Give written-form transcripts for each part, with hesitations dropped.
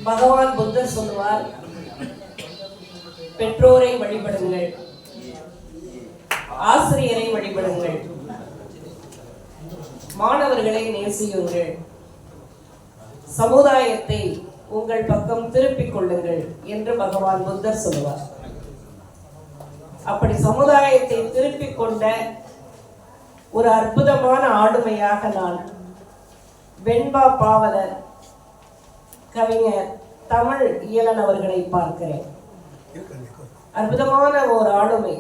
பகவான் புத்தர் சொல்லுவார், பெற்றோரை வழிபடுங்கள், ஆசிரியரை வழிபடுங்கள், மாணவர்களை நேசியுங்கள், சமுதாயத்தை உங்கள் பக்கம் திருப்பிக் கொள்ளுங்கள் என்று பகவான் புத்தர் சொல்லுவார். அப்படி சமுதாயத்தை திருப்பிக் கொண்ட ஒரு அற்புதமான ஆளுமையாக நான் வெண்பா பாவலர் கவிஞர் தமிழ் இயலன் அவர்களை பார்க்கிறேன். அற்புதமான ஒரு ஆளுமை.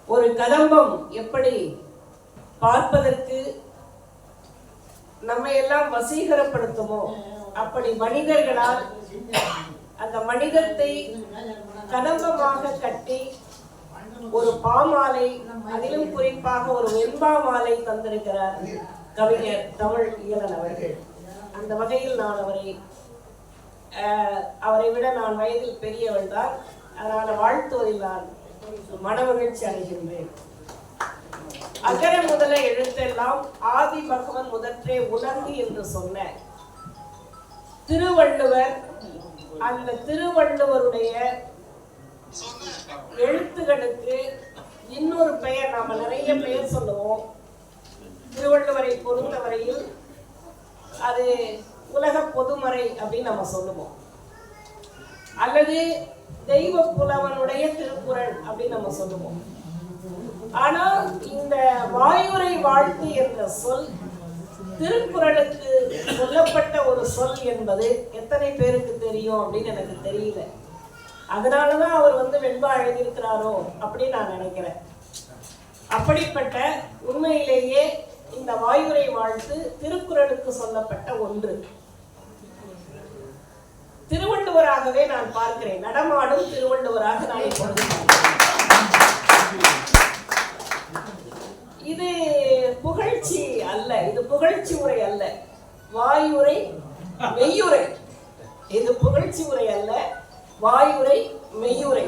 ஒரு கதம்பம் எப்படி பார்ப்பதற்கு நம்மை எல்லாம் வசீகரப்படுத்துமோ அப்படி மனிதர்களால் அந்த மனிதத்தை கதம்பமாக கட்டி ஒரு பாமாலை, அதிலும் குறிப்பாக ஒரு வெண்பா மாலை தந்திருக்கிறார் கவிஞர் தமிழ் இயலன் அவர்கள். அந்த வகையில் நான் அவரை விட நான் வயதில் பெரியவள் தான். அதனால வாழ்த்துவதில் நான் மனமகிழ்ச்சி அடைகின்றேன். அகர முதல எழுத்தெல்லாம் ஆதி பகவன் முதற்றே உணர்ந்து என்று சொன்ன திருவள்ளுவர், அந்த திருவள்ளுவருடைய எழுத்துகளுக்கு இன்னொரு பெயர், நாம நிறைய பெயர் சொல்லுவோம். திருவள்ளுவரை பொறுத்தவரையில் அது உலக பொதுமறை அப்படின்னு நம்ம சொல்லுவோம், அல்லது தெய்வ புலவனுடைய திருக்குறள் அப்படின்னு நம்ம சொல்லுவோம். ஆனா இந்த வாயுரை வாழ்த்து என்ற சொல் திருக்குறளுக்கு சொல்லப்பட்ட ஒரு சொல் என்பது எத்தனை பேருக்கு தெரியும் அப்படின்னு எனக்கு தெரியல. அதனாலதான் அவர் வெண்பா எழுதியிருக்கிறாரோ அப்படின்னு நான் நினைக்கிறேன். அப்படிப்பட்ட உண்மையிலேயே இந்த வாயுரை வாழ்த்து திருக்குறளுக்கு சொல்லப்பட்ட ஒன்று. திருவள்ளுவராகவே நான் பார்க்கிறேன், நடமாடும் திருவள்ளுவராக நான் இப்பொழுது. இது புகழ்ச்சி அல்ல, இது புகழ்ச்சி உரை அல்ல, வாயுரை மெய்யுரை. இது புகழ்ச்சி உரை அல்ல, வாயுரை மெய்யுரை.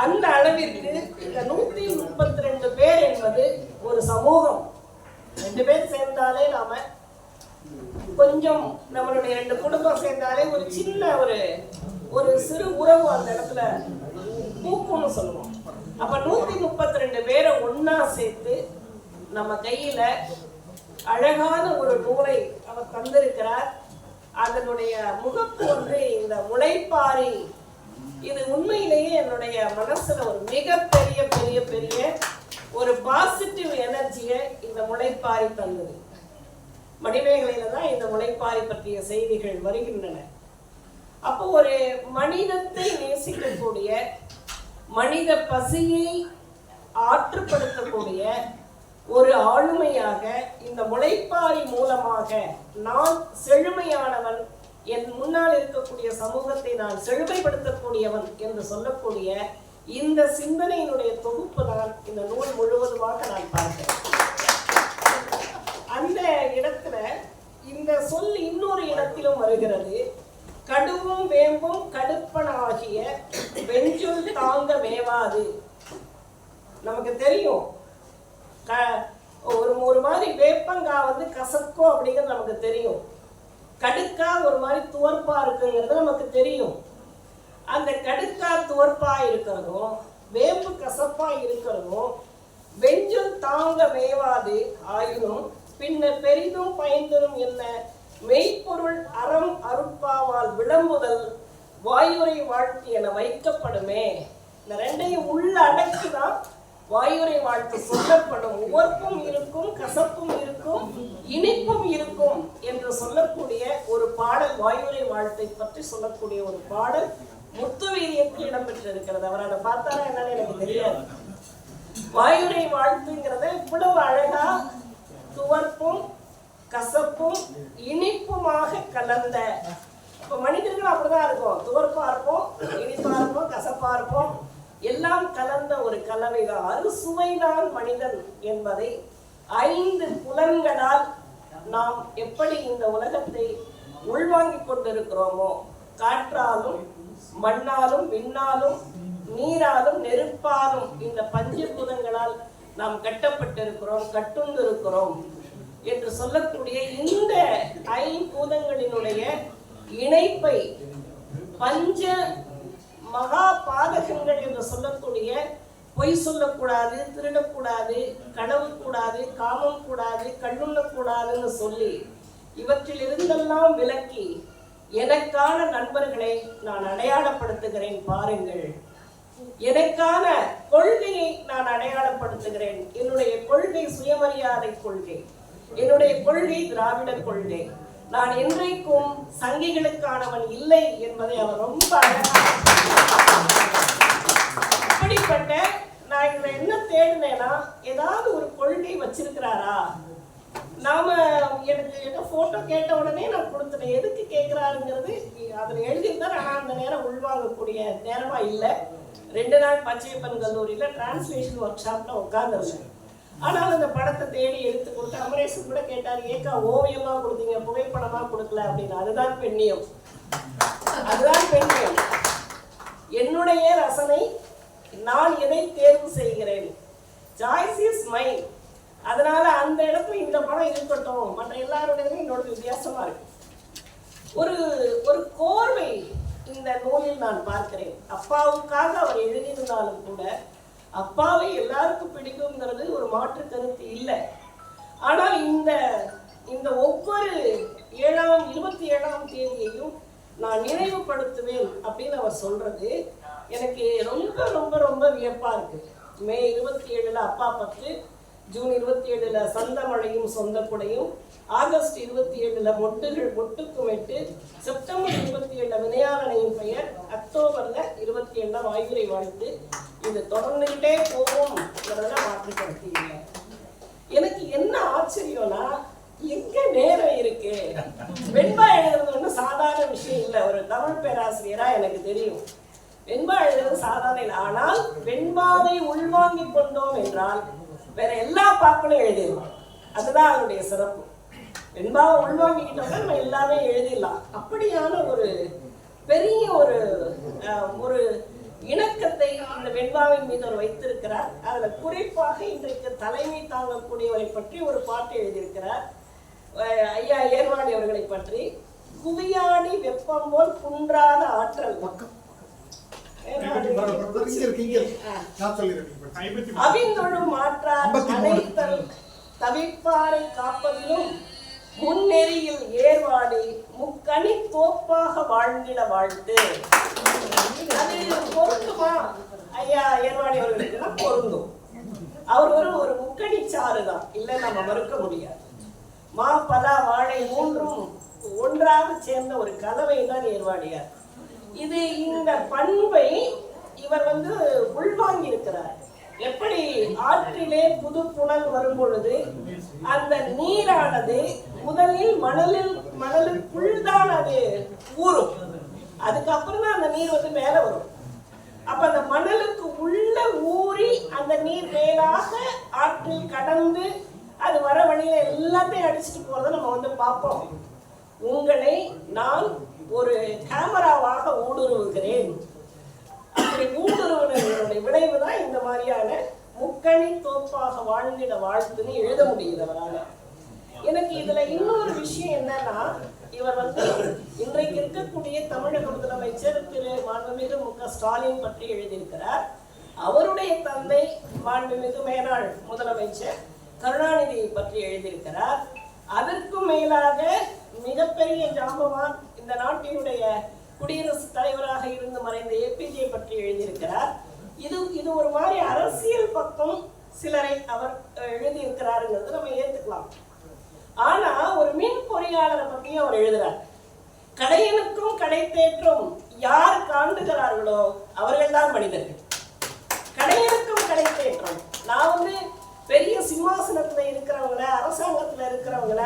அந்த அளவிற்கு இந்த 132 பேர் என்பது ஒரு சமூகம். 2 பேர் சேர்ந்தாலே நாம கொஞ்சம், நம்மளுடைய 2 குடும்பம் சேர்ந்தாலே ஒரு சின்ன ஒரு சிறு உறவு அந்த இடத்துல பூக்கும்னு சொல்லுவோம். அப்ப 132 பேரை ஒன்னா சேர்த்து நம்ம கையில அழகான ஒரு நூலை அவர் தந்திருக்கிறார். அதனுடைய முகப்பு இந்த முளைப்பாரி. இது உண்மையிலேயே என்னுடைய மனசுல ஒரு மிகப்பெரிய பெரிய பெரிய ஒரு பாசிட்டிவ் எனர்ஜியை இந்த முளைப்பாரி தந்தது. மணிமேகலையில தான் இந்த முளைப்பாரி பற்றிய செய்திகள் வருகின்றன. அப்போ ஒரு மனிதத்தை நேசிக்கக்கூடிய, மனித பசியை ஆற்றுப்படுத்தக்கூடிய ஒரு ஆளுமையாக இந்த முளைப்பாரி மூலமாக நான் செழுமையானவன், என் முன்னால் இருக்கக்கூடிய சமூகத்தை நான் செழுமைப்படுத்தக்கூடியவன் என்று சொல்லக்கூடிய இந்த சிந்தனையினுடைய தொகுப்பு தான் இந்த நூல் முழுவதுமாக நான் பார்க்கிறேன். அந்த இடத்துல இந்த சொல் இன்னொரு இடத்திலும் வருகிறது. கடுவும் வேம்பும் கடுப்பனாகிய வெஞ்சுள் தாங்க மேவாது. நமக்கு தெரியும், ஒரு மாதிரி வேப்பங்கா கசக்கும் அப்படிங்கிறது நமக்கு தெரியும். கடுக்கா ஒரு மாதிரி துவர்ப்பா இருக்குங்கிறது நமக்கு தெரியும். அந்த கடுக்கா துவர்ப்பா இருக்கிறதும் வேம்பு கசப்பா இருக்கிறதும் வெஞ்சுள் தாங்க மேவாது ஆயினும் பின்ன பெரிதும் பயன்தரும் என்ன மெய்ப்பொருள் அறம் அருட்பாவால் விளம்புதல் வாயுரை வாழ்த்து என வைக்கப்படுமே. இந்த ரெண்டையும் உள்ள அடக்கிதான் வாயுரை வாழ்த்து சொல்லப்படும். உவர்ப்பும் இருக்கும், கசப்பும் இருக்கும், இனிப்பும் இருக்கும் என்று சொல்லக்கூடிய ஒரு பாடல், வாயுரை வாழ்த்தை பற்றி சொல்லக்கூடிய ஒரு பாடல் முத்துவீரியத்தில் இடம்பெற்றிருக்கிறது. அவர் அதை பார்த்தாரா என்னன்னு எனக்கு தெரியாது. வாயுரை வாழ்த்துங்கிறத இவ்வளவு அழகா துவர்ப்பும் கசப்பும் இனிப்புமாக கலந்த, இப்ப மனிதர்கள் அப்படிதான் இருக்கும், துவர்ப்பா இருப்போம், இனிப்பா இருப்போம், கசப்பா இருப்போம், எல்லாம் கலந்த ஒரு கலவைதான். அறுசுவைதான் மனிதன் என்பதை 5 புலன்களால் நாம் எப்படி இந்த உலகத்தை உள்வாங்கிக் கொண்டிருக்கிறோமோ, காற்றாலும் மண்ணாலும் விண்ணாலும் நீராலும் நெருப்பாலும் இந்த பஞ்சபூதங்களால் நாம் கட்டப்பட்டிருக்கிறோம், கட்டுண்டு இருக்கிறோம் என்று சொல்லக்கூடிய இந்த ஐம்பூதங்களினுடைய இணைப்பை பஞ்ச மகா பாதகங்கள் என்று சொல்லக்கூடிய பொய் சொல்லக்கூடாது, திருடக்கூடாது, கனவு கூடாது, காமம் கூடாது, கண்ணுண்ணக்கூடாதுன்னு சொல்லி இவற்றில் இருந்தெல்லாம் விலக்கி எனக்கான நண்பர்களை நான் அடையாளப்படுத்துகிறேன். பாருங்கள், எனக்கான கொள்கையை நான் அடையாளப்படுத்துகிறேன். என்னுடைய கொள்கை சுயமரியாதை கொள்கை, என்னுடைய கொள்கை திராவிட கொள்கை. நான் என்றைக்கும் சங்கிகளுக்கானவன் இல்லை என்பதை அவர் ரொம்ப அப்படிப்பட்ட நான் இதுல என்ன தேடினேன்னா, ஏதாவது ஒரு கொள்கை வச்சிருக்கிறாரா? நாம எனக்கு போட்டோ கேட்ட உடனே நான் கொடுத்தேன். எதுக்கு கேட்கிறாருங்கிறது அதுல எழுதியிருந்தார். ஆனா அந்த நேரம் உள்வாங்கக்கூடிய நேரமா இல்லை. 2 நாள் பச்சையப்பன் கல்லூரியில டிரான்ஸ்லேஷன் ஒர்க் ஷாப்ல உட்கார்ந்துருந்தேன். ஆனால் அந்த படத்தை தேடி எடுத்து கொடுத்து அமரேசன் கூட கேட்டார், ஏக்கா ஓவியமா கொடுத்தீங்க, புகைப்படமா கொடுக்கல அப்படின்னு. அதுதான் பெண்ணியம், அதுதான் பெண்ணியம். என்னுடைய ரசனை, நான் எதை தேர்வு செய்கிறேன், சாய்ஸ் இஸ் மைன். அதனால அந்த இடத்துல இந்த படம் இருக்கட்டும், மற்ற எல்லாருடையும் என்னோட வித்தியாசமா இருக்கு. ஒரு கோர்வை இந்த நூலில் நான் பார்க்கிறேன். அப்பாவுக்காக அவர் எழுதியிருந்தாலும் கூட அப்பாவை எல்லாருக்கும் பிடிக்குங்கிறது ஒரு மாற்று கருத்து இல்லை. ஆனால் இந்த ஒவ்வொரு 27ஆம் தேதியையும் நான் நினைவுபடுத்துவேன் அப்படின்னு அவர் சொல்றது எனக்கு ரொம்ப ரொம்ப ரொம்ப வியப்பா இருக்கு. மே 27 அப்பா பத்து, ஜூன் 27 சந்தமழையும் சொந்த குடையும், ஆகஸ்ட் 27 மொட்டுக்கும் 8, செப்டம்பர் 27 வினையாளனையின் பெயர், அக்டோபர்ல 27 வாயுரை வாழ்த்து. இது தொடர்ந்துகிட்டே போகும் மாற்றுக்கருத்து இல்லை. எனக்கு என்ன ஆச்சரியம்னா, எங்க நேரம் இருக்கு? வெண்பா எழுதுறது ஒன்றும் சாதாரண விஷயம் இல்லை. ஒரு தமிழ் பேராசிரியரா எனக்கு தெரியும் வெண்பா எழுதுறது சாதாரண இல்லை. ஆனால் வெண்பாவை உள்வாங்கி கொண்டோம் என்றால் வேற எல்லா பாக்களும் எழுதிடலாம். அதுதான் அதனுடைய சிறப்பு. வெண்பாவை உள்வாங்கிக்கிட்டோம்னா நம்ம எல்லாமே எழுதிடலாம். அப்படியான ஒரு பெரிய ஒரு இணக்கத்தை இந்த வெண்பாவின் மீது அவர் வைத்திருக்கிறார். அதுல குறிப்பாக இன்றைக்கு தலைமை தாங்கக்கூடியவரை பற்றி ஒரு பாட்டு எழுதியிருக்கிறார். ஐயா ஏர்வாடி அவர்களை பற்றி, குவியாடி வெப்பம் போல் குன்றாத ஆற்றல் அவிந்தொழும் மாற்றார் அனைத்தல் தவிப்பாரை காப்பதிலும் முன்னெறியில் ஏர்வாடி முக்கணி தோப்பாக வாழ்ந்திட வாழ்த்து. அது பொருந்துமா? ஐயா ஏர்வாடி அவர்களுக்கு பொருந்தும். அவர் ஒரு முக்கணி சாறு தான், இல்லை நம்ம மறுக்க முடியாது. மா பலா வாழை மூன்றும் ஒன்றாக சேர்ந்த ஒரு கலவை தான் ஏர்வாடியார். இந்த பண்பை இவர் உள்வாங்கி இருக்கிறார். எப்படி ஆற்றிலே புது புனல் வரும் பொழுது அந்த நீரானது முதலில் மணலுக்குள்தான் அது ஊறும், அதுக்கப்புறம் தான் அந்த நீர் மேல வரும். அப்ப அந்த மணலுக்கு உள்ள ஊறி அந்த நீர் மேலாக ஆற்றில் கடந்து அது வர வழியில எல்லாத்தையும் அடிச்சுட்டு போறதை நம்ம பார்ப்போம். உங்களை நான் ஒரு கேமராவாக ஊடுருவுகிறேன். அப்படி ஊடுருவனுடைய விளைவு தான் இந்த மாதிரியான முக்கணி தோப்பாக வாழ்ந்திட வாழ்த்துன்னு எழுத முடியுதவரால. எனக்கு இதுல இன்னொரு விஷயம் என்னன்னா, இவர் இன்றைக்கு இருக்கக்கூடிய தமிழக முதலமைச்சர் திரு மாண்புமிகு மு.க. ஸ்டாலின் பற்றி எழுதியிருக்கிறார். அவருடைய தந்தை மாண்புமிகு மேனாள் முதலமைச்சர் கருணாநிதியை பற்றி எழுதியிருக்கிறார். அதற்கும் மேலாக மிகப்பெரிய ஜாம்பவான், இந்த நாட்டினுடைய குடியரசுத் தலைவராக இருந்து மறைந்த ஏபிஜே பற்றி எழுதியிருக்கிறார். இது ஒரு மாதிரி அரசியல் பக்கம் சிலரை அவர் எழுதியிருக்கிறாருங்கிறது நம்ம ஏற்றுக்கலாம். ஆனா ஒரு மின் பொறியாளரை பற்றியும் அவர் எழுதுறார். கடையனுக்கும் கடை தேற்றும் யார் காண்டுகிறார்களோ அவர்கள் தான் மனிதர்கள். கடையனுக்கும் கடை தேற்றும். நான் பெரிய சிம்மாசனத்துல இருக்கிறவங்கள, அரசாங்கத்துல இருக்கிறவங்கள,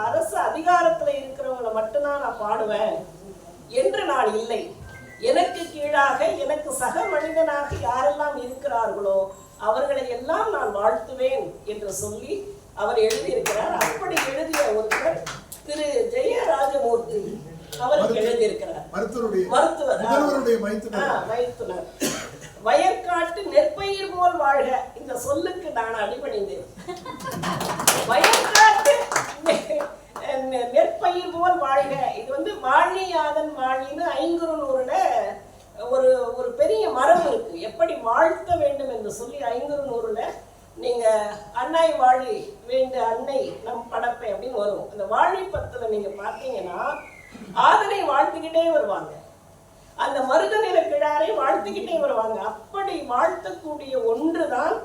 அரசு அதிகாரத்துல இருக்கிறவங்கள மட்டும்தான் நான் பாடுவேன் என்று நான் இல்லை. எனக்கு கீழாக எனக்கு சக மனிதனாக யாரெல்லாம் இருக்கிறார்களோ அவர்களை எல்லாம் நான் வாழ்த்துவேன் என்று சொல்லி அவர் எழுதியிருக்கிறார். அப்படி எழுதிய ஒருவர் திரு ஜெயராஜமூர்த்தி அவருக்கு எழுதியிருக்கிறார். மருத்துவர் மைத்துனர். வயற்காட்டு நெற்பயிர் போல் வாழ்க. இந்த இந்த சொல்லுக்கு நான் அடிபணிந்தேன். வயக்காட்டு நெற்பயிர் போல் வாழ்க. இது வந்து வாழியாதன் வாழின்னு ஐங்குறுநூறுல ஒரு ஒரு பெரிய மரம் இருக்கு. எப்படி வாழ்த்த வேண்டும் என்று சொல்லி ஐங்குறுநூறுல நீங்க அன்னாய் வாழி வேண்டு அன்னை நம் படப்பை அப்படின்னு வரும். அந்த வாழிப்பத்துல நீங்க பார்த்தீங்கன்னா ஆதனை வாழ்த்துக்கிட்டே வருவாங்க, அந்த மருத நில கிழாரை வாழ்த்துக்கிட்டே வருவாங்க. அப்படி வாழ்த்தக்கூடிய ஒன்றுதான்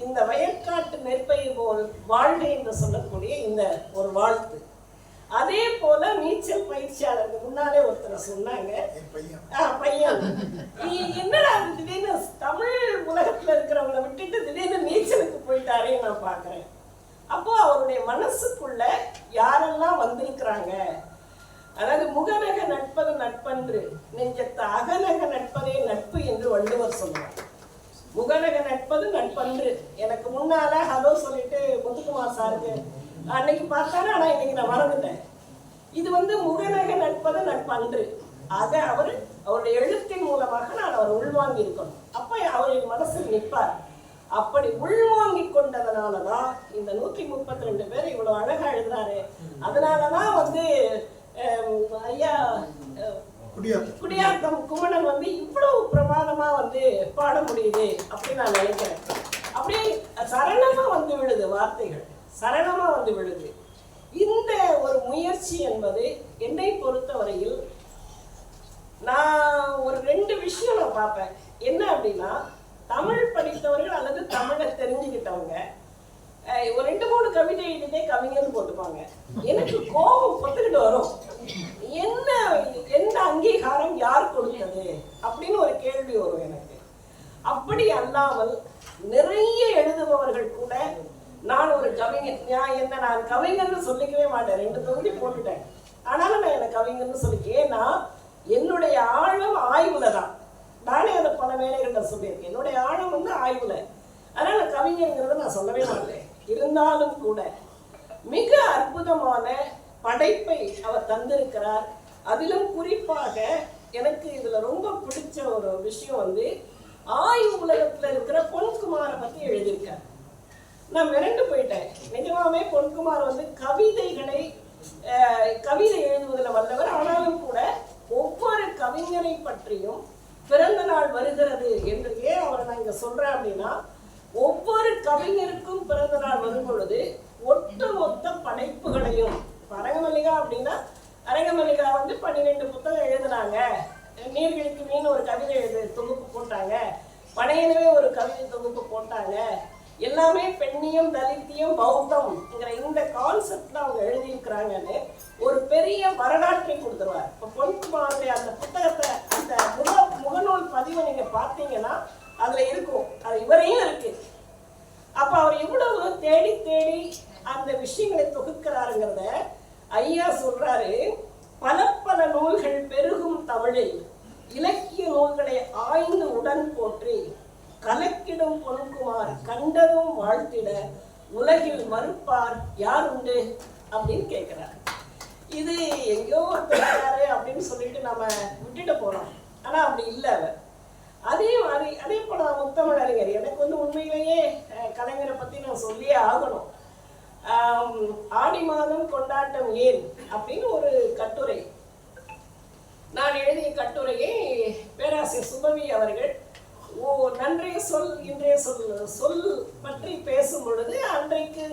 இந்த வயற்காட்டு நெற்பயிர் போல் வாழ்க என்று சொல்லக்கூடிய இந்த ஒரு வாழ்த்து. அதே போல நீச்சல் பயிற்சியாளருக்கு முன்னாலே ஒருத்தர் சொன்னாங்க, பையன் என்னடா திடீர்னு தமிழ் உலகத்துல இருக்கிறவங்களை விட்டுட்டு திடீர்னு நீச்சலுக்கு போயிட்டாரே நான் பாக்குறேன். அப்போ அவருடைய மனசுக்குள்ள யாரெல்லாம் வந்திருக்கிறாங்க, அதாவது முகநக நட்பது நட்பன்று நெஞ்சத்த அகநக நட்பதே நட்பு என்று வள்ளுவர் சொல்லுவார். முகநக நட்பது நட்பன்று. எனக்கு முன்னால ஹலோ சொல்லிட்டு முத்துக்குமார் சாருக்கு அன்னைக்கு பார்த்தாரு, ஆனா இன்னைக்கு நான் மறந்துட்டேன். இது வந்து முகநக நட்பது நட்பன்று. ஆக அவருடைய எழுத்தின் மூலமாக நான் அவர் உள்வாங்கி இருக்கணும். அப்ப அவரின் மனசில் நிற்பார். அப்படி உள்வாங்கி கொண்டதனாலதான் இந்த 132 பேர் இவ்வளவு அழகா எழுதுறாரு. அதனாலதான் வந்து ஐயா குடியாத்தம் குமணன் வந்து இவ்வளவு பிரமாதமா வந்து பாட முடியுது அப்படின்னு நான் நினைக்கிறேன். அப்படியே சரணமா வந்து விழுது, வார்த்தைகள் சரணமா வந்து விழுது. இந்த ஒரு முயற்சி என்பது என்னை பொறுத்தவரையில் நான் ஒரு 2 விஷயம் நான் பார்ப்பேன். என்ன அப்படின்னா, தமிழ் படித்தவர்கள் அல்லது தமிழை தெரிஞ்சுக்கிட்டவங்க ஒரு 2-3 கவிதை எழுதிட்டே கவிஞர்னு போட்டுப்பாங்க. எனக்கு கோபம் பொத்துக்கிட்டு வரும். என்ன எந்த அங்கீகாரம் யார் கொடுத்தது அப்படின்னு ஒரு கேள்வி வரும் எனக்கு. அப்படி அல்லாமல் நிறைய எழுதுபவர்கள் கூட நான் ஒரு கவிஞர், நான் கவிஞர்னு சொல்லிக்கவே மாட்டேன். 2 தொகுதி போட்டுட்டேன், ஆனாலும் நான் என்ன கவிஞர்னு சொல்லிக்க. ஏன்னா என்னுடைய ஆழம் ஆய்வுல தான். நானே அதை பல வேலைகள்ல சொல்லியிருக்கேன். என்னுடைய ஆழம் வந்து ஆய்வுல. அதனால கவிஞர்ங்கிறத நான் சொல்லவே மாட்டேன். இருந்தாலும் கூட மிக அற்புதமான படைப்பை அவர் தந்திருக்கிறார். அதிலும் குறிப்பாக எனக்கு இதுல ரொம்ப பிடிச்ச ஒரு விஷயம் வந்து ஆய்வு உலகத்துல இருக்கிற பொன்குமாரை பத்தி எழுதியிருக்கார். நான் மிரண்டு போயிட்டேன். நிஜமாவே பொன்குமார் வந்து கவிதை எழுதுவதில் வல்லவர். ஆனாலும் கூட ஒவ்வொரு கவிஞரை பற்றியும் பிறந்த நாள் வருகிறது என்று ஏன் அவரை நான் இங்க சொல்றேன் அப்படின்னா, ஒவ்வொரு கவிஞருக்கும் பிறந்த நாள் வரும் பொழுது ஒட்டுமொத்த படைப்புகளையும், அரங்கமல்லிகா அப்படின்னா அரங்கமல்லிகா வந்து 12 புத்தகம் எழுதுனாங்க, நீர்களுக்கு மீன் ஒரு கவிதை தொகுப்பு போட்டாங்க, பனையனவே ஒரு கவிதை தொகுப்பு போட்டாங்க, எல்லாமே பெண்ணியம் தலித்தியம் பௌத்தம்ங்கிற இந்த கான்செப்ட்ல அவங்க எழுதியிருக்கிறாங்கன்னு ஒரு பெரிய வரலாற்றை கொடுத்துருவார். இப்போ பொன்குமாருடைய அந்த புத்தகத்தை, அந்த முகநூல் பதிவை நீங்க பார்த்தீங்கன்னா அதுல இருக்கும், அது இவரையும் இருக்கு. அப்ப அவர் எவ்வளவு தேடி தேடி அந்த விஷயங்களை தொகுக்கிறாருங்கிறத ஐயா சொல்றாரு. பல நூல்கள் பெருகும் தமிழில் இலக்கிய நூல்களை ஆய்ந்து உடன் போற்றி கலக்கிடும் பொன்குமார் கண்டதும் வாழ்த்திட உலகில் மறுப்பார் யார் உண்டு அப்படின்னு கேட்கிறார். இது எங்கேயோ ஒருத்தர் அப்படின்னு சொல்லிட்டு நம்ம விட்டுட்டு போறோம். ஆனா அப்படி இல்லை அவர். அதே போல முத்தமிழறிஞர், எனக்கு வந்து உண்மையிலேயே கலைஞரை பத்தி நான் சொல்லியே ஆகணும். ஆடி மாதம் கொண்டாட்டம் ஏன் அப்படின்னு ஒரு கட்டுரை, நான் எழுதிய கட்டுரையை பேராசிரியர் சுபவி அவர்கள் நன்றைய சொல் இன்றைய சொல் பற்றி பேசும் பொழுது அன்றைக்கு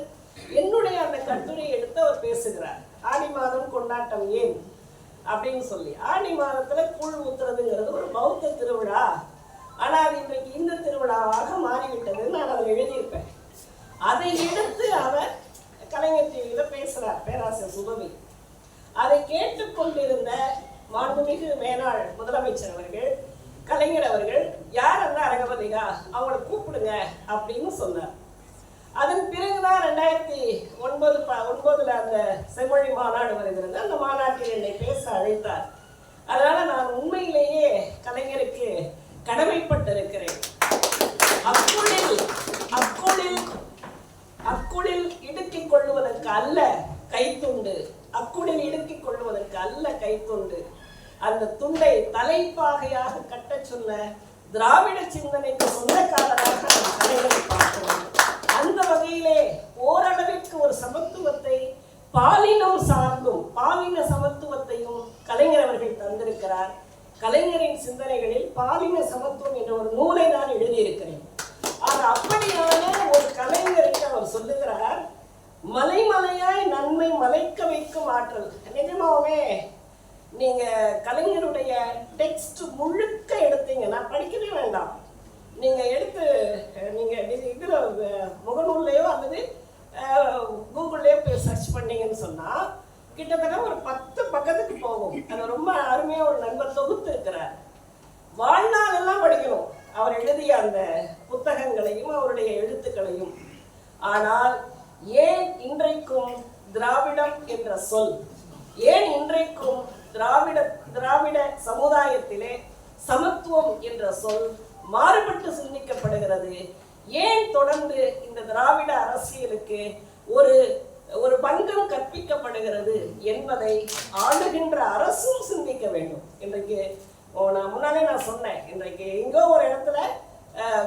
என்னுடைய அந்த கட்டுரை எடுத்து அவர் பேசுகிறார். ஆடி மாதம் கொண்டாட்டம் ஏன் அப்படின்னு சொல்லி. ஆடி மாதத்துல கூழ் ஊத்துறதுங்கிறது ஒரு பௌத்த திருவிழா, ஆனால் அது இன்றைக்கு இந்த திருவிழாவாக மாறிவிட்டது நான் அதில் எழுதியிருப்பேன். அதை எடுத்து அவர் கலைஞர் டிவியில பேசுறார் பேராசிரியர் சுபவி. அதை கேட்டுக்கொண்டிருந்த மாண்புமிகு மேனாள் முதலமைச்சர் அவர்கள், கலைஞர் அவர்கள், யார் அந்த அரங்கமல்லிகா அவங்கள கூப்பிடுங்க அப்படின்னு சொன்னார். அதன் பிறகுதான் 2009 அந்த செம்மொழி மாநாடு வருகிறது. அந்த மாநாட்டில் என்னை பேச அழைத்தார். அதனால நான் உண்மையிலேயே கலைஞருக்கு கடமைப்பட்டிருக்கிறேன். அக்குளில் இடுக்கிக் கொள்வதற்கு அல்ல கைத்துண்டு, அக்குளில் இடுக்கிக் கொள்வதற்கு அல்ல கைத்துண்டு, அந்த துண்டை தலைப்பாகையாக கட்ட சொன்ன திராவிட சிந்தனைக்கு சொந்தக்காரராக நம் கலைஞரை பார்க்கிறோம். அந்த வகையிலே ஓரளவிற்கு ஒரு சமத்துவத்தை பாலினம் சார்ந்தும் பாலின சமத்துவத்தையும் கலைஞர் அவர்கள் தந்திருக்கிறார். கலைஞரின் சிந்தனைகளில் பாலின சமத்துவம் என்ற ஒரு நூலை நான் எழுதியிருக்கிறேன். ஆனா அப்படியான ஒரு கலைஞருக்கு அவர் சொல்லுகிறார், மலைமலையாய் நன்மை மலைக்க வைக்கும் ஆற்றல். நிஜமாவே நீங்க கலைஞருடைய டெக்ஸ்ட் முழுக்க எடுத்தீங்க, நான் படிக்கவே வேண்டாம், நீங்க எடுத்து நீங்க இதுல முகநூல்லையோ அல்லது கூகுள்லயோ போய் சர்ச் பண்ணீங்கன்னு சொன்னா கிட்டத்தட்ட ஒரு 10 பக்கத்துக்கு போகும். அது ரொம்ப அருமையா ஒரு நண்பர் தொகுத்து இருக்கிறார். வாழ்நாள் எல்லாம் படிக்கணும் அவர் எழுதிய அந்த புத்தகங்களையும் அவருடைய எழுத்துக்களையும். ஆனால் ஏன் இன்றைக்கும் திராவிடம் என்ற சொல், ஏன் இன்றைக்கும் திராவிட சமுதாயத்திலே சமத்துவம் என்ற சொல் மாறுபட்டு சிந்திக்கப்படுகிறது, ஏன் தொடர்ந்து இந்த திராவிட அரசியலுக்கு ஒரு பங்கம் கற்பிக்கப்படுகிறது என்பதை ஆளுகின்ற அரசும் சிந்திக்க வேண்டும். இன்றைக்கு முன்னாலே நான் சொன்னேன், இன்றைக்கு எங்கோ ஒரு இடத்துல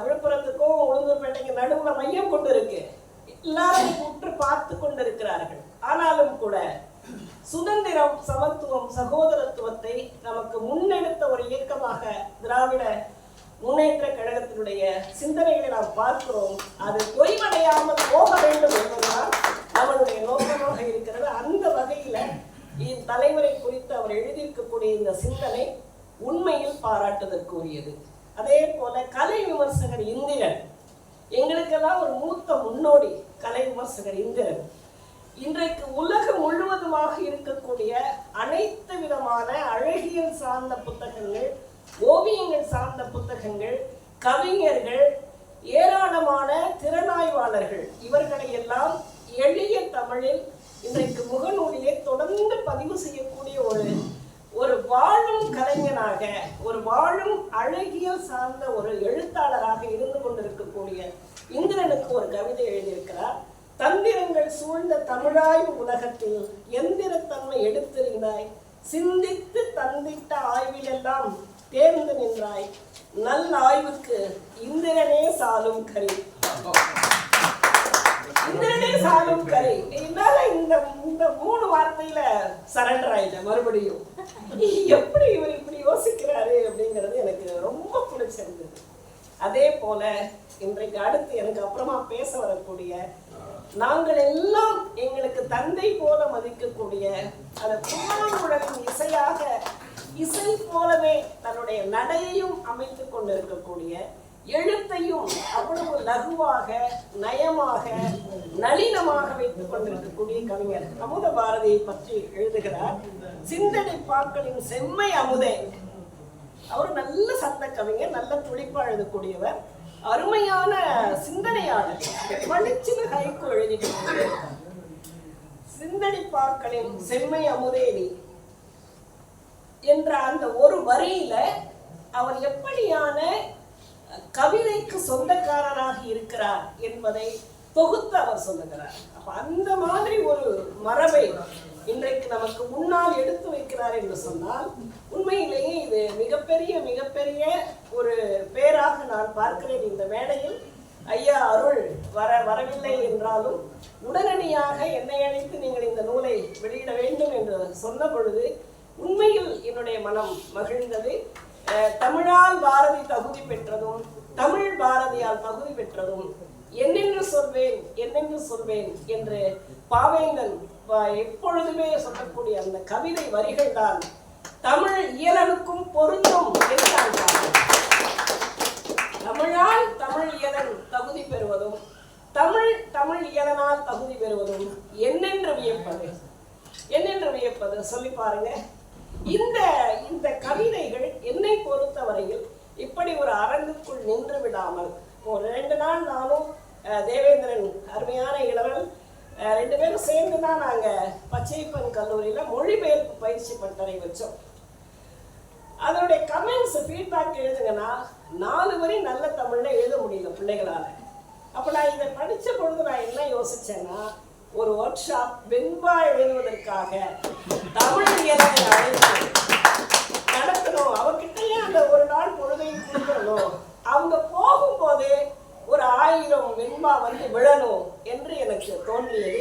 விழுப்புரத்துக்கும் உளுந்தூர்பேட்டைக்கு நடுவில் மையம் கொண்டு இருக்கு, எல்லாரும் உற்று பார்த்து கொண்டு இருக்கிறார்கள். ஆனாலும் கூட சுதந்திரம், சமத்துவம், சகோதரத்துவத்தை நமக்கு முன்னெடுத்த ஒரு இயக்கமாக திராவிட முன்னேற்ற கழகத்தினுடைய சிந்தனைகளை நாம் பார்க்கிறோம். அது தொய்வடையாமல் போக வேண்டும் என்பதுதான் அவருடைய நோக்கமாக இருக்கிறது. அந்த வகையில தலைவரை குறித்து அவர் எழுதியிருக்கக்கூடிய இந்த சிந்தனை உண்மையில் பாராட்டுதற்குரியது. அதே போல கலை விமர்சகர் இந்திரன், எங்களுக்கெல்லாம் ஒரு மூத்த முன்னோடி கலை விமர்சகர் இந்திரன். இன்றைக்கு உலகம் முழுவதுமாக இருக்கக்கூடிய அனைத்து விதமான அழகியல் சார்ந்த புத்தகங்கள், ஓவியங்கள் சார்ந்த புத்தகங்கள், கவிஞர்கள், ஏராளமான திறனாய்வாளர்கள், இவர்களை எல்லாம் எளிய தமிழில் இன்றைக்கு முகநூலிலே தொடர்ந்து பதிவு செய்யக்கூடிய ஒரு வாழும் கலைஞனாக, ஒரு வாழும் அழகியல் சார்ந்த ஒரு எழுத்தாளராக இருந்து கொண்டிருக்கக்கூடிய இந்திரனுக்கு ஒரு கவிதை எழுதியிருக்கிறார். தந்திரங்கள் சூழ்ந்த தமிழாய்வு உலகத்தில் எந்திரத்தன்மை எடுத்திருந்தாய், சிந்தித்து தந்திட்ட ஆய்விலெல்லாம் தேர்ந்து நின்றாய், நல்ல ஆய்வுக்கு இந்திரனே சாலும் கரி. இந்திரனே சாலும் கரி. என்னால இந்த 3 வார்த்தையில சரண்டர் ஆயிட்டேன். மறுபடியும் எப்படி இவர் இப்படி யோசிக்கிறாரு அப்படிங்கிறது எனக்கு ரொம்ப பிடிச்சிருந்தது. அதே போல இன்றைக்கு அடுத்து எனக்கு அப்புறமா பேச வரக்கூடிய, நாங்கள் எல்லாம் எங்களுக்கு தந்தை போல மதிக்கக்கூடிய, அந்த புல்லாங்குழலின் இசையாக இசை போலவே தன்னுடைய நடையையும் அமைத்துக் கொண்டிருக்கக்கூடிய, எழுத்தையும் அவ்வளவு லகுவாக, நயமாக, நளினமாக வைத்துக் கொண்டிருக்கக்கூடிய கவிஞர் அமுத பாரதியை பற்றி எழுதுகிறார். சிந்தனை பாக்களின் செம்மை அமுதே. அவர் நல்ல சந்த கவிஞர், நல்ல துடிப்பா எழுதக்கூடியவர், அருமையான சிந்தனையாளர், மலிச்சின ஹைக்கூ எழுதிட்டு சிந்தனை பாக்களின் செம்மை அமுதேனி என்ற அந்த ஒரு வரியில அவர் எப்படியான கவிதைக்கு சொந்தக்காரராக இருக்கிறார் என்பதை தொகுத்து அவர் சொல்லுகிறார். அப்ப அந்த மாதிரி ஒரு மரபை இன்றைக்கு நமக்கு முன்னால் எடுத்து வைக்கிறார் என்று சொன்னால் உண்மையிலேயே இது மிகப்பெரிய ஒரு பேராக நான் பார்க்கிறேன். இந்த மேடையில் ஐயா அருள் வரவில்லை என்றாலும் உடனடியாக என்னை அழைத்து நீங்கள் இந்த நூலை வெளியிட வேண்டும் என்று சொன்ன பொழுது உண்மையில் என்னுடைய மனம் மகிழ்ந்தது. தமிழால் பாரதி தகுதி பெற்றதும், தமிழ் பாரதியால் தகுதி பெற்றதும், என்னென்று சொல்வேன் என்று பாவேந்தன் எப்பொழுதுமே சொல்லக்கூடிய அந்த கவிதை வரிகள் தான் தமிழ் இயலனுக்கும் பொருந்தும் என்றால் தமிழால் தமிழ் இயலன் தகுதி பெறுவதும், தமிழ் இயலனால் தகுதி பெறுவதும் என்னென்று வியப்பது சொல்லி பாருங்க. இந்த கவிதைகள் என்னை பொறுத்தவரையில் இப்படி ஒரு அரங்குக்குள் நின்று விடாமல், ஒரு 2 நாள் நானும் தேவேந்திரன் அருமையான இளவல் 2 பேரும் சேர்ந்து தான் நாங்கள் பச்சையப்பன் கல்லூரியில் மொழிபெயர்ப்பு பயிற்சி பட்டறை வச்சோம். அதனுடைய கமெண்ட்ஸ் ஃபீட்பேக் எழுதுங்கன்னா 4 வரி நல்ல தமிழில் எழுத முடியல பிள்ளைகளால். அப்போ நான் இதை படித்த பொழுது நான் என்ன யோசித்தேன்னா, ஒரு ஒர்க் ஷாப் வெண்பா எழுதுவதற்காக தமிழ் இயலை அழைத்து நடத்தணும், அவகிட்டயே அந்த ஒரு நாள் பொழுதையும் கொடுக்கணும். அவங்க போகும்போது ஒரு 1000 வெண்பா வந்து விழணும் என்று எனக்கு தோன்றியது.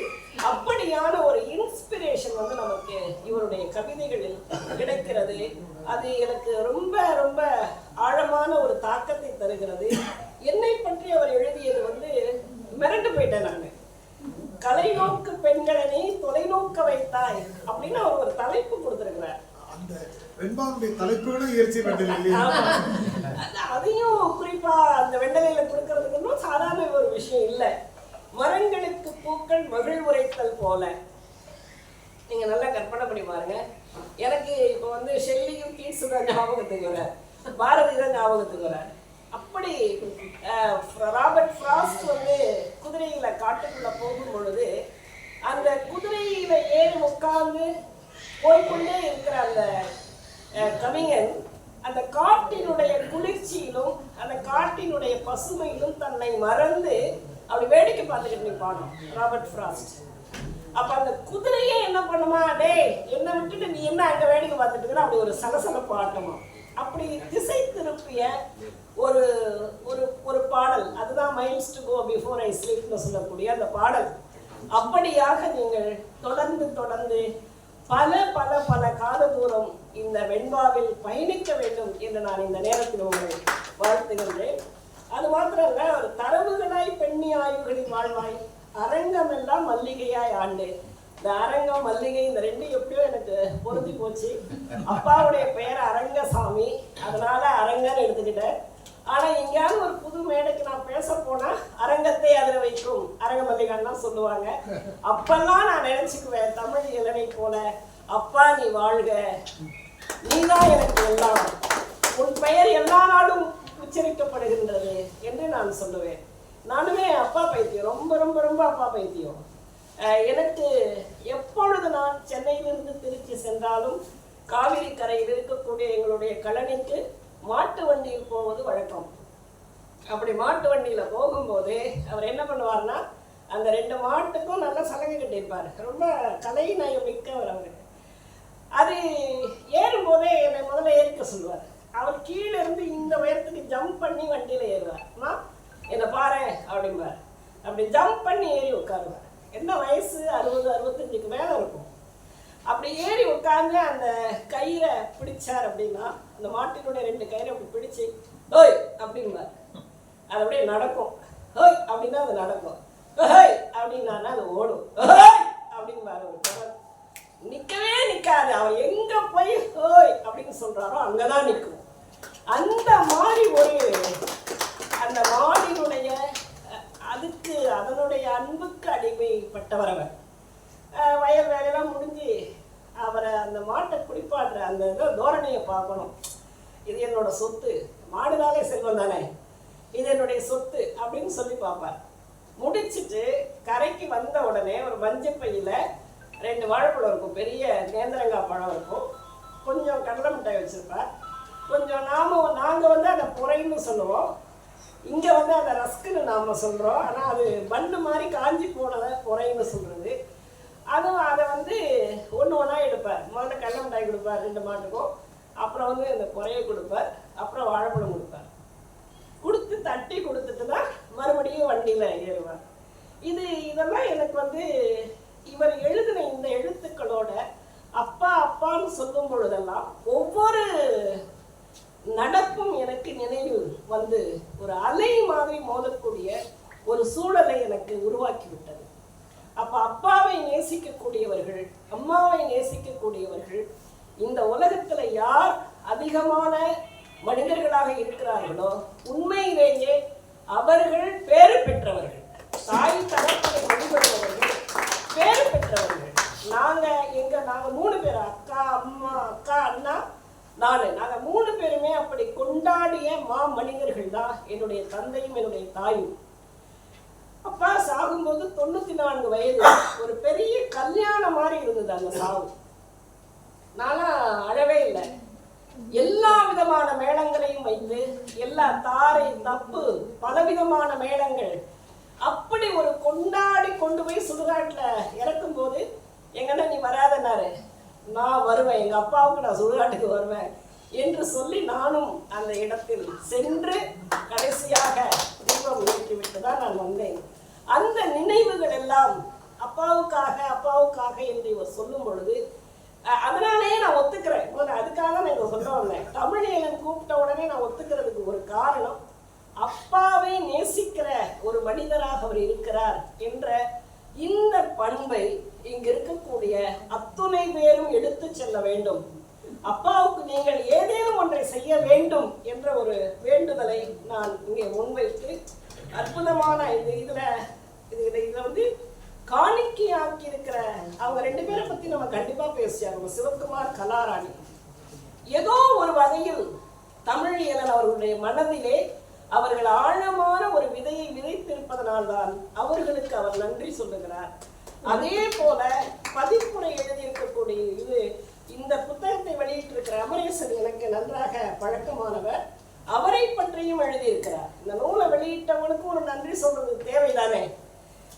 அப்படியான ஒரு இன்ஸ்பிரேஷன் வந்து நமக்கு இவருடைய கவிதைகளில் கிடைக்கிறது. அது எனக்கு ரொம்ப ரொம்ப ஆழமான ஒரு தாக்கத்தை தருகிறது. என்னை பற்றி அவர் எழுதியது வந்து மிரண்டு போயிட்டேன் நான். கலைநோக்கு பெண்களை தொலைநோக்க வைத்தாய் அப்படின்னு அவர் ஒரு தலைப்பு கொடுத்திருக்கிறார். அந்த வெண்பாவுடைய தலைப்புகளும் இயற்கை வெண்டலை, அதையும் குறிப்பா அந்த வெண்டலையில கொடுக்கறதுக்கு சாதாரண ஒரு விஷயம் இல்லை. மரங்களுக்கு பூக்கள் மகிழ் உரைத்தல் போல. நீங்க நல்லா கற்பனை பண்ணி பாருங்க. எனக்கு இப்போ வந்து ஷெல்லியும் கீட்ஸும் தான் ஞாபகத்துக்கு வர, பாரதி தான் ஞாபகத்துக்கு வர. அப்படி ராபர்ட் ஃப்ராஸ்ட் வந்து குதிரையில காட்டுக்குள்ள போகும் பொழுது அந்த குதிரையில ஏறி உட்கார்ந்து போய்கொண்டே இருக்கிற அந்த கவிஞன் அந்த காட்டினுடைய குளிர்ச்சியிலும் அந்த காட்டினுடைய பசுமையிலும் தன்னை மறந்து அப்படி வேடிக்கை பார்த்துக்கிட்டு நிற்பானோ ராபர்ட் ஃப்ராஸ்ட். அப்ப அந்த குதிரையே என்ன பண்ணுமா, டே என்ன விட்டுட்டு நீ என்ன அங்க வேடிக்கை பார்த்துட்டு இருக்கிற, அப்படி ஒரு சலசலப்பு ஆட்டமா. அப்படி திசை திருப்பிய ஒரு ஒரு ஒரு பாடல், அதுதான் miles to go before I ஸ்லீப்னு சொல்லக்கூடிய அந்த பாடல். அப்படியாக நீங்கள் தொடர்ந்து தொடர்ந்து பல பல பல கால தூரம் இந்த வெண்பாவில் பயணிக்க வேண்டும் என்று நான் இந்த நேரத்தில் உங்களை வாழ்த்துகின்றேன். அது மாத்திரம் இல்ல, ஒரு தரவுகளாய் பெண்ணி ஆய்வுகளில் வாழ்வாய், அரங்கம் எல்லாம் மல்லிகையாய் ஆண்டு. இந்த அரங்கம் மல்லிகை இந்த ரெண்டும் எப்படியோ எனக்கு பொருந்தி போச்சு. அப்பாவுடைய பெயர் அரங்கசாமி, அதனால அரங்கன்னு எடுத்துக்கிட்டேன். ஆனா எங்கேயாவது ஒரு புது மேடைக்கு நான் பேச போனா அரங்கத்தை அதிர வைக்கும் அரங்க மல்லிகான்னு தான் சொல்லுவாங்க. அப்பெல்லாம் நான் நினைச்சுக்குவேன் தமிழ் இளனை போல, அப்பா நீ வாழ்க, நீதான் எனக்கு எல்லாம், உன் பெயர் எல்லா நாடும் உச்சரிக்கப்படுகின்றது என்று நான் சொல்லுவேன். நானுமே அப்பா பைத்தியம், ரொம்ப ரொம்ப ரொம்ப அப்பா பைத்தியம். எனக்கு எப்பொழுது நான் சென்னையிலிருந்து திருச்சி சென்றாலும் காவிரி கரையில் இருக்கக்கூடிய எங்களுடைய கழனிக்கு மாட்டு வண்டியில் போவது வழக்கம். அப்படி மாட்டு வண்டியில போகும்போது அவர் என்ன பண்ணுவார்னா, அந்த 2 மாட்டுக்கும் நல்லா சலங்கை கட்டியிருப்பார். ரொம்ப கலை நயம் மிக்கவர் அவரு. அது ஏறும்போதே என்னை முதல்ல ஏறிக்க சொல்லுவார். அவர் கீழே இருந்து இந்த உயரத்துக்கு ஜம்ப் பண்ணி வண்டியில ஏறுவார். அம்மா என்னை பாரு அப்படிம்பார். அப்படி ஜம்ப் பண்ணி ஏறி உட்காருவார். என்ன வயசு 60-65க்கு மேலே இருக்கும். அப்படி ஏறி உட்காந்து அந்த கயிறை பிடிச்சார் அப்படின்னா, அந்த மாட்டினுடைய 2 கயிறை அப்படி பிடிச்சி ஓய் அப்படின்பார். அது அப்படியே நடக்கும். ஓய் அப்படின்னா அது நடக்கும். ஓய் அப்படின்னா அது ஓடும். ஓய் அப்படின்பார். ஒரு குரல் நிற்கவே நிற்காது. அவர் எங்க போய் ஓய் அப்படின்னு சொல்றாரோ அங்கதான் நிற்கும். அந்த மாதிரி ஒரு அந்த மாடினுடைய அதுக்கு அதனுடைய அன்புக்கு அடிமைப்பட்டவர் அவர். வயல் வேலையெல்லாம் முடிஞ்சு அவரை அந்த மாட்டை குளிப்பாடுற அந்த தோரணையை பார்க்கணும். இது என்னோட சொத்து, மாடுனாலே செல்வம் தானே, இது என்னுடைய சொத்து அப்படின்னு சொல்லி பார்ப்பார். முடிச்சுட்டு கரைக்கு வந்த உடனே ஒரு மஞ்சப்பையில 2 வாழைப்பழம் இருக்கும், பெரிய நேந்திரங்காய் பழம் இருக்கும், கொஞ்சம் கடலை மிட்டாய் வச்சிருப்பார், கொஞ்சம் நாங்கள் வந்து அதை புறைன்னு சொல்லுவோம், இங்கே வந்து அதை ரஸ்க்குன்னு நாம் சொல்கிறோம். ஆனால் அது பண்டு மாதிரி காஞ்சி போனதை புறைன்னு சொல்கிறது. அதுவும் அதை வந்து ஒன்று ஒன்றா எடுப்பார். முதல்ல கடலை மிட்டாய் கொடுப்பார் 2 மாட்டுக்கும், அப்புறம் வந்து அந்த புறையை கொடுப்பார், அப்புறம் வாழைப்பழம் கொடுப்பார். கொடுத்து தட்டி கொடுத்துட்டு தான் மறுபடியும் வண்டியில் ஏறுவார். இதெல்லாம் எனக்கு வந்து இவர் எழுதின இந்த எழுத்துக்களோட அப்பா அப்பான்னு சொல்லும் பொழுதெல்லாம் ஒவ்வொரு நடப்பும் எனக்கு நினைவில் வந்து ஒரு அலை மாதிரி மோதக்கூடிய ஒரு சூழலை எனக்கு உருவாக்கி விட்டது. அப்ப அப்பாவை நேசிக்கக்கூடியவர்கள், அம்மாவை நேசிக்கக்கூடியவர்கள் இந்த உலகத்துல யார் அதிகமான மனிதர்களாக இருக்கிறார்களோ உண்மையிலேயே அவர்கள் பேறு பெற்றவர்கள். தாய் தரப்பை வழிபடுபவர்கள் பேறு பெற்றவர்கள். நாங்க 3 பேர், அக்கா அம்மா அக்கா அண்ணா நாங்கள் 3 பேருமே அப்படி கொண்டாடிய மனிதர்கள் தான் என்னுடைய தந்தையும் என்னுடைய தாயும். அப்பா சாகும்போது 94 வயது, ஒரு பெரிய கல்யாணம் மாதிரி இருந்தது அந்த சாவு. நானும் அழவே இல்லை. எல்லா விதமான மேளங்களையும் வைத்து, எல்லா தாரை தப்பு பலவிதமான மேளங்கள், அப்படி ஒரு கொண்டாடி கொண்டு போய் சுடுகாட்டில் இறக்கும் போது எங்கன்னா நீ வராதன்னாரு. நான் வருவேன், எங்கள் அப்பாவுக்கு நான் சுடுகாட்டுக்கு வருவேன். என்று சொல்லி நானும் அந்த இடத்தில் சென்று கடைசியாக தீபம் ஏற்றிவிட்டு தான் நான் வந்தேன். அந்த நினைவுகள் எல்லாம் அப்பாவுக்காக என்று இவர் சொல்லும் பொழுது அதனாலேயே நான் ஒத்துக்கிறேன். அதுக்காக நான் இங்க சொல்ல வந்தேன். தமிழீழன் கூப்பிட்ட உடனே நான் ஒத்துக்கிறதுக்கு ஒரு காரணம், அப்பாவை நேசிக்கிற ஒரு மனிதராக அவர் இருக்கிறார் என்ற இந்த பண்பை இங்க இருக்கக்கூடிய அத்துணை பேரும் எடுத்து செல்ல வேண்டும். அப்பாவுக்கு நீங்கள் ஏதேனும் ஒன்றை செய்ய வேண்டும் என்ற ஒரு வேண்டுதலை நான் இங்கே முன்வைத்து அற்புதமான இதுல வந்து காணிக்கையாக்கி இருக்கிற அவங்க 2 பேரை பத்தி நம்ம கண்டிப்பா பேசியாங்க. சிவகுமார், கலாராணி. ஏதோ ஒரு வகையில் தமிழீழன் அவர்களுடைய மனதிலே அவர்கள் ஆழமான ஒரு விதையை விதைத்திருப்பதனால்தான் அவர்களுக்கு அவர் நன்றி சொல்லுகிறார். அதே போல பதிப்புரை எழுதியிருக்கக்கூடிய இந்த புத்தகத்தை வெளியிட்டிருக்கிற அமரேசன் எனக்கு நன்றாக பழக்கமானவர். அவரை பற்றியும் எழுதியிருக்கிறார். இந்த நூலை வெளியிட்டவனுக்கு ஒரு நன்றி சொல்றது தேவைதானே.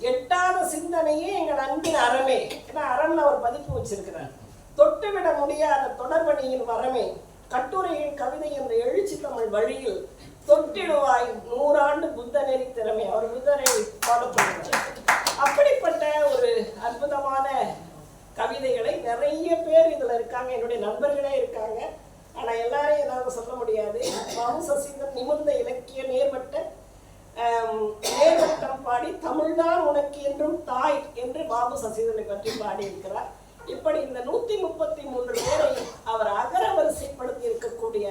எட்டாத சிந்தனையே எங்கள் அன்பின் அறமே. ஏன்னா அறம்ல அவர் பதிப்பு வச்சிருக்கிறார். தொட்டுவிட முடியாத தொடர்பணியின் வரமே, கட்டுரையின் கவிதை என்ற எழுச்சி தமிழ் வழியில் தொட்டிடுவாய் 100 ஆண்டு புத்த நெறி திறமை. அவர் புத்தரை ஃபாலோ பண்ணுறார். அப்படிப்பட்ட ஒரு அற்புதமான கவிதைகளை நிறைய பேர் இதுல இருக்காங்க, என்னுடைய நண்பர்களே இருக்காங்க. ஆனா எல்லாரையும் என்னால சொல்ல முடியாது. பாபு சசீந்திரன் நிமிர்ந்த இலக்கிய நேர்வட்டம் பாடி தமிழ்தான் உனக்கு என்றும் தாய் என்று பாபு சசீந்திரனை பற்றி பாடி இருக்கிறார். இப்படி இந்த 133 பேரை அவர் அகர வரிசைப்படுத்தி இருக்கக்கூடிய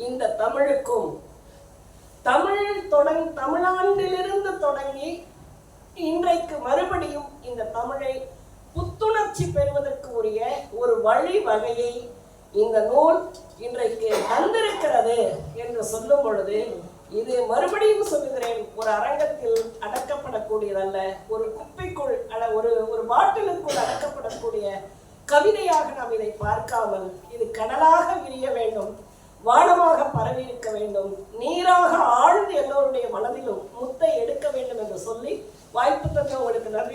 இந்த தமிழுக்கும் தமிழாண்டிலிருந்து தொடங்கி இன்றைக்கு மறுபடியும் இந்த தமிழை புத்துணர்ச்சி பெறுவதற்கு உரிய ஒரு வழிவகையை இந்த நூல் இன்றைக்கு வந்திருக்கிறது என்று சொல்லும் பொழுது, இது மறுபடியும் சொல்லுகிறேன், ஒரு அரங்கத்தில் அடக்கப்படக்கூடியதல்ல, ஒரு குப்பைக்குள் ஒரு பாட்டிலுக்குள் அடக்கப்படக்கூடிய கவிதையாக நாம் இதை பார்க்காமல் இது கடலாக விரிய வேண்டும், வானமாக பரவி இருக்க வேண்டும், நீராக ஆழ்ந்து எல்லோருடைய மனதிலும் முத்தை எடுக்க வேண்டும் என்று சொல்லி வாய்ப்பு தந்த உங்களுக்கு நன்றி.